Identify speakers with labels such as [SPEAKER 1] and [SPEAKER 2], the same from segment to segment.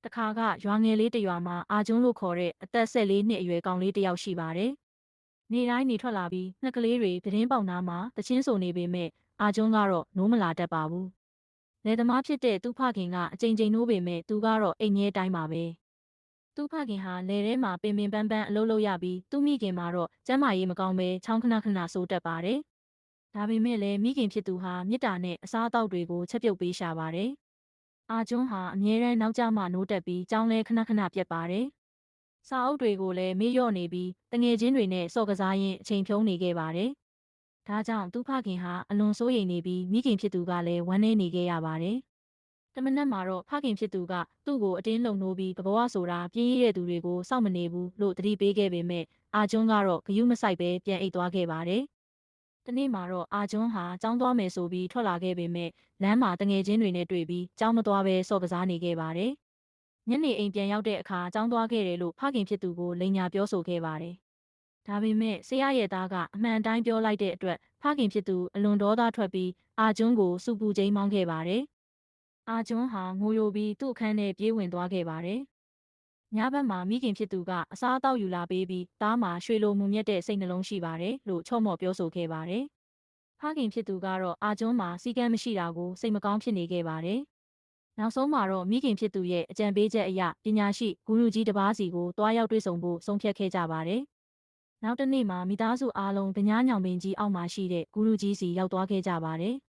[SPEAKER 1] တခါကရွာငယ်လေးတစ်ရွာမှာအာကျွန်းလို့ခေါ်တဲ့အသက်14နှစ်အရွယ်ကောင်လေးတစ်ယောက်ရှိပါတယ်။နေ့တိုင်းနေထွက်လာပြီးငှက်ကလေးတွေပြတင်းပေါက်နားမှာတချင်းဆိုနေပေမဲ့အာကျွန်းကတော့နိုးမလာတတ်ပါဘူး။လယ်သမားဖြစ်တဲ့သူ့ဖခင်ကအကြိမ်ကြိမ်နိုးပေမဲ့သူကတော့အိမ်ငယ်တိုင်းပါပဲ။သူ့ဖခင်ဟာလယ်ထဲမှာပင်ပန်းပန်းအလုပ်လုပ်ရပြီးသူ့မိခင်မှာတော့ကျန်းမာရေးမကောင်းပဲချောင်းခဏခဏဆိုးတတ်ပါတယ်။ဒါပေမဲ့လည်းမိခင်ဖြစ်သူဟာမေတ္တာနဲ့အစားအသောက်တွေကိုချက်ပြုတ်ပေးရှာပါတယ်။အာကျွန်းဟာအမြဲတမ်းနောက်ကျမှနိုးတက်ပြီးကြောင်းလဲခဏခဏပြတ်ပါတယ်။စာအုပ်တွေကိုလည်းမေ့လျော့နေပြီးတငယ်ချင်းတွေနဲ့စော့ကစားရင်းအချိန်ဖြုံးနေခဲ့ပါတယ်။ဒါကြောင့်သူ့ဖခင်ဟာအလွန်စိုးရိမ်နေပြီးမိခင်ဖြစ်သူကလည်းဝမ်းနည်းနေခဲ့ရပါတယ်။တမနက်မှာတော့ဖခင်ဖြစ်သူကသူ့ကိုအတင်းလုံနိုးပြီးဘဘဝဆိုတာပြင်းရတဲ့သူတွေကိုစောင့်မနေဘူးလို့တတိပေးခဲ့ပေမဲ့အာကျွန်းကတော့ဂယုမစိုက်ပဲပြန်အိပ်သွားခဲ့ပါတယ်။တနေ့မှာတော့အာကျွန်းဟာကျောင်းသွားမယ်ဆိုပြီးထွက်လာခဲ့ပေမဲ့လမ်းမှာတငယ်ချင်းတွေနဲ့တွေ့ပြီးကျောင်းမသွားဘဲစော့ကစားနေခဲ့ပါတယ်။ညနေအိမ်ပြန်ရောက်တဲ့အခါကျောင်းသွားခဲ့တယ်လို့ဖခင်ဖြစ်သူကိုလိန်ညာပြောဆိုခဲ့ပါတယ်။ဒါပေမဲ့ဆရာရဲ့သားကအမှန်အတိုင်းပြောလိုက်တဲ့အတွက်ဖခင်ဖြစ်သူအလွန်ဒေါသထွက်ပြီးအာကျွန်းကိုစူပူချိန်မောင်းခဲ့ပါတယ်။အာကျွန်းဟာငိုယိုပြီးသူ့အခန်းထဲပြေးဝင်သွားခဲ့ပါတယ်။ညဘက်မှာမိခင်ဖြစ်သူကအစားအသောက်ယူလာပေးပြီးသားမှာရွှေလိုမှုမြတ်တဲ့စိတ်နှလုံးရှိပါတယ်လို့ချော့မော့ပြောဆိုခဲ့ပါတယ်။ဖခင်ဖြစ်သူကတော့အာကျွန်းမှာစီကံမရှိတာကိုစိတ်မကောင်းဖြစ်နေခဲ့ပါတယ်။နောက်ဆုံးမှာတော့မိခင်ဖြစ်သူရဲ့အကြံပေးချက်အရပညာရှိဂုရုကြီးတစ်ပါးစီကိုတွားရောက်တွေ့ဆုံဖို့ဆုံးဖြတ်ခဲ့ကြပါတယ်။နောက်တစ်နေ့မှာမိသားစုအားလုံးဗညားညောင်ပင်ကြီးအောက်မှာရှိတဲ့ဂုရုကြီးစီရောက်သွားခဲ့ကြပါတယ်။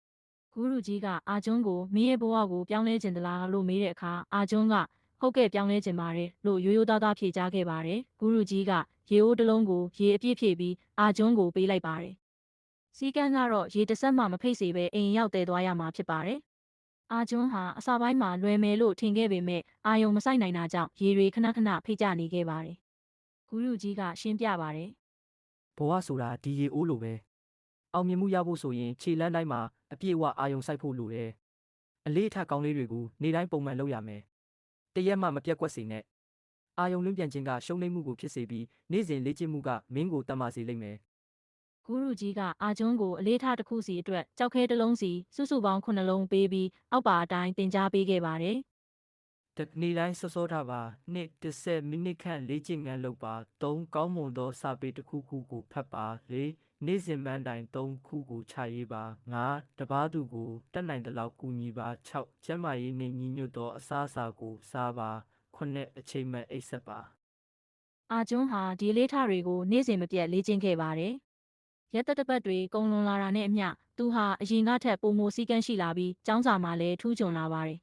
[SPEAKER 1] ဂုရုကြီးကအာကျွန်းကိုမင်းရဲ့ဘဝကိုပြောင်းလဲခြင်းသလားလို့မေးတဲ့အခါအာကျွန်းကဟုတ်ကဲ့ပြောင်းလဲခြင်းပါတယ်လို့ရိုးရိုးသားသားဖြေကြားခဲ့ပါတယ်။ဂုရုကြီးကရေအိုးတစ်လုံးကိုရေအပြည့်ဖြည့်ပြီးအာကျွန်းကိုပေးလိုက်ပါတယ်။စီကန်းကတော့ရေတစ်စက်မှမဖိတ်စေဘဲအိမ်ရောက်တည်သွားရမှာဖြစ်ပါတယ်။အာကျွန်းဟာအစာပိုင်းမှာလွယ်မယ်လို့ထင်ခဲ့ပေမဲ့အာယုံမဆိုင်နိုင်တာကြောင့်ရေတွေခဏခဏဖိတ်ကျနေခဲ့ပါတယ်။ဂုရုကြီးကရှင်းပြပါတယ်
[SPEAKER 2] ဘဝဆိုတာဒီရေအိုးလိုပဲအောင်မြင်မှုရဖို့ဆိုရင်ခြေလမ်းတိုင်းမှာအပြည့်အဝအာယုံစိုက်ဖို့လိုတယ်အလေးအထကောင်းလေးတွေကိုနေ့တိုင်းပုံမှန်လုပ်ရမယ်တရက်မှမပြတ်ကွက်စေနဲ့အာယုံလွင့်ပြန်ခြင်းကရှုံးနိမ့်မှုကိုဖြစ်စေပြီးနေ့စဉ်လေ့ကျင့်မှုကမင်းကိုတတ်မှစေလိမ့်မယ်
[SPEAKER 1] ဂုရုကြီးကအာကျွန်းကိုအလေးထားတစ်ခုစီအတွက်ကြောက်ခဲတစ်လုံးစီစုစုပေါင်း9လုံးပေးပြီးအောက်ပါအတိုင်းတင် जा ပေးခဲ့ပါတယ်
[SPEAKER 2] တနေ့တိုင်းစောစောထားပါနှစ်30မိနစ်ခန့်လေ့ကျင့်ခန်းလုပ်ပါ3ကောင်းမွန်သောစာပေတစ်ခုခုကိုဖတ်ပါ4နေ့စဉ်မှန်တိုင်3ခုကိုခြာရေးပါ5တပားသူကိုတတ်နိုင်သလောက်ကူညီပါ6ကျန်းမာရေးနှင့်ညီညွတ်သောအစားအစာကိုစားပါ9အချိန်မှန်အိပ်စက်ပါ
[SPEAKER 1] အာကျွန်းဟာဒီအလေးထားတွေကိုနေ့စဉ်မပြတ်လေ့ကျင့်ခဲ့ပါတယ်ရက်သက်တစ်ပတ်တွေကုန်လွန်လာတာနဲ့အမျှသူဟာအရင်ကထက်ပိုမိုစည်းကမ်းရှိလာပြီးចောင်းစာမှာလည်းထူးချွန်လာပါတယ်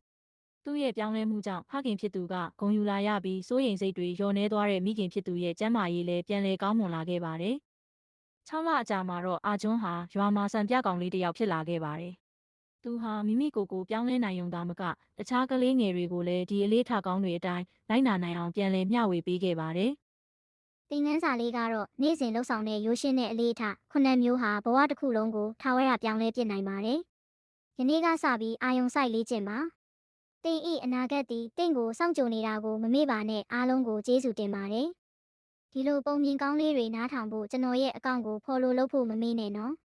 [SPEAKER 1] သူ့ရဲ့ပြောင်းလဲမှုကြောင့်ဖခင်ဖြစ်သူကဂုဏ်ယူလာရပြီးစိုးရိမ်စိတ်တွေလျော့နေသွားတဲ့မိခင်ဖြစ်သူရဲ့ကျန်းမာရေးလည်းပြန်လည်ကောင်းမွန်လာခဲ့ပါတယ်။6 လအကြာမှာတော့အာကျွန်းဟာရွာမှာစံပြကောင်လေးတစ်ယောက်ဖြစ်လာခဲ့ပါတယ်။သူဟာမိမိကိုယ်ကိုပြောင်းလဲနိုင်ုံသာမကတခြားကလေးငယ်တွေကိုလည်းဒီအလေးထားကောင်းတွေအတိုင်းလိုက်နာနိုင်အောင်ပြန်လည်မျှဝေပေးခဲ့ပါတယ်
[SPEAKER 3] ။သင်ခန်းစာလေးကတော့နေ့စဉ်လှုပ်ဆောင်တဲ့ရိုးရှင်းတဲ့အလေးထား9မျိုးဟာဘဝတစ်ခုလုံးကိုထာဝရပြောင်းလဲပြစ်နိုင်ပါတယ်။ယနေ့ကစပြီးအာယုံစိုက်လေ့ကျင့်ပါ။သင်၏အနာဂတ်သည်တင့်ကိုစောင့်ကြိုနေတာကိုမမေ့ပါနဲ့အားလုံးကိုကျေးဇူးတင်ပါတယ်။ဒီလိုပုံမြင်ကောင်းလေးတွေနားထောင်ဖို့ကျွန်တော်ရဲ့အကောင့်ကို follow လုပ်ဖို့မမေ့နဲ့နော်။